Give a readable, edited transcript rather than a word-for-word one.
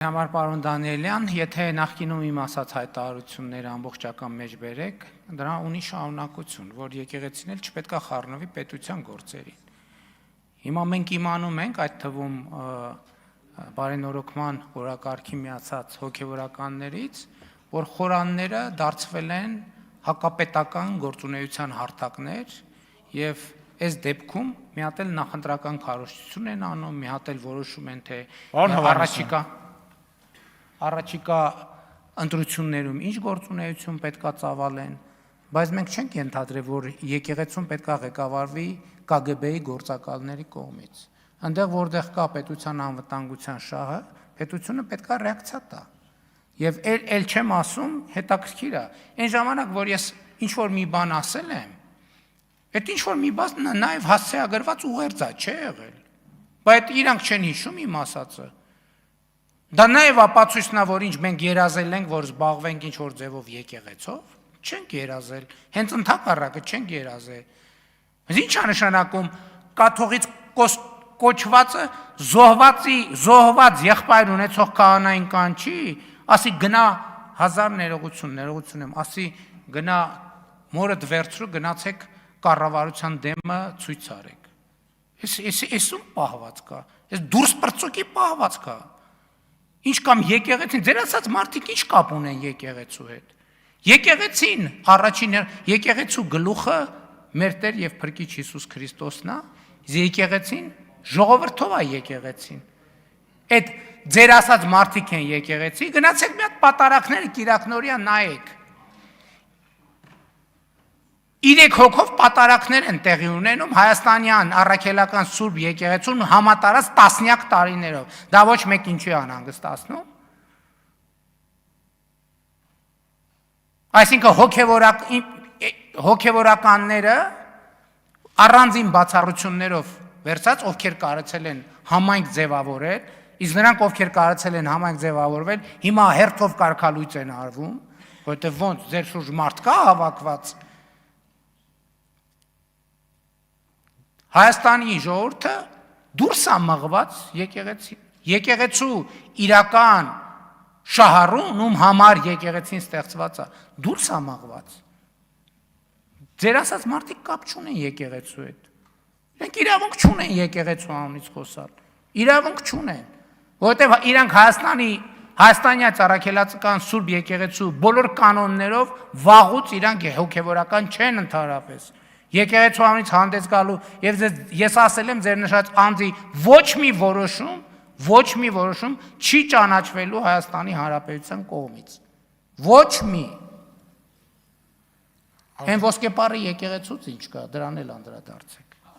Համար պարոն Դանիելյան, եթե նախկինում իմ ասած հայտարարությունները ամբողջական մեջ բերեք, դրա ունի շարունակություն, որ եկեղեցին էլ չպետք է խառնվի պետության գործերին։ Հիմա մենք իմանում ենք, այդ թվում բարենորոգման օրակարգի միացած հոգևորականներից, որ խորանները դարձվել են հակապետական գործունեության հարթակներ եւ այս դեպքում մի հատ էլ նախընտրական քարոզչություն են անում, մի հատ էլ որոշում են թե առաջիկա ընտրություններում ինչ գործունեություն պետքա ծավալեն, բայց մենք չենք ենթադրել, որ եկեղեցուն պետքա ղեկավարվի KGB-ի գործակալների կողմից։ Այնտեղ որտեղ կա պետության անվտանգության շահը, պետությունը պետքա ռեակցիա տա։ Եվ էլ չեմ ասում, հետաքրքիր է, այն ժամանակ, որ ես ինչ որ մի բան ասել եմ, այդ ինչ որ մի բան նաև հասցեագրված ուղերձ է, չէ եղել։ Բայց իրանք չեն հիշում իմ ասածը։ Դա նաև ապացույցն է, որ ինչ մենք երազել ենք, որ զբաղվենք ինչ որ ձևով եկեղեցով, չենք երազել, հենց ընդհակառակը չենք երազել։ Ինչ է նշանակում կաթողից կոչվածը զոհված եղբայր ունեցող քահանային կանչի, ասի գնա 1000 ներողություն եմ, ասի գնա մորդ վերցրու, գնացեք կառավարության դեմը ցույց արեք։ Էսում պահված կա, էս դուրս պրծոկի պահված կա։ Ինչ կամ եկեղեցին, ձեր ասած մարդիկ ինչ կապ ունեն եկեղեցու հետ։ Եկեղեցին, եկեղեցու գլուխը մեր Տեր եւ Փրկիչ Հիսուս Քրիստոսն է, եկեղեցին ժողովրդով է եկեղեցին։ Այդ ձեր ասած մարդիկ են եկեղեցի, գնացեք մի հատ պատարակները Կիրակնորիա նայեք։ 3 հոգով պատարակներ են տեղի ունենում Հայաստանյան առաքելական Սուրբ եկեղեցուն համատարած տասնյակ տարիներով։ Դա ոչ մեկ ինչի անհանգստացնում։ Այսինքն հոգևորականները առանձին բացառություններով վերցած, ովքեր կարեցել են համայնք ձևավորել, իսկ նրանք ովքեր կարեցել են համայնք ձևավորվել, հիմա հերթով կարգալույծ են արվում, որտեղ ոնց ձեր շուրջ մարդ կա հավաքված։ Հայաստանի ժողովուրդը դուրս է մղված եկեղեցին։ Եկեղեցու իրական շահառուն, ում համար եկեղեցին ստեղծված է, դուրս է մղված։ Ձեր ասած մարդիկ կապ չունեն եկեղեցու հետ։ Իրենք իրավունք չունեն եկեղեցու անունից խոսալ։ Իրավունք չունեն, որովհետև իրանք Հայաստանյա առաքելական Սուրբ եկեղեցու բոլոր կանոններով վաղուց իրանք հոգևորական չեն ընդհանրապես։ Եկեղեցու անունից հանդես գալու եւ ես ասել եմ ձեր նշած անձի ոչ մի որոշում չի ճանաչվելու Հայաստանի Հանրապետության կողմից։ Ոչ մի։ Հեն ոսկեպարի եկեղեցուց ինչ կա, դրան էլ անդրադարձեք։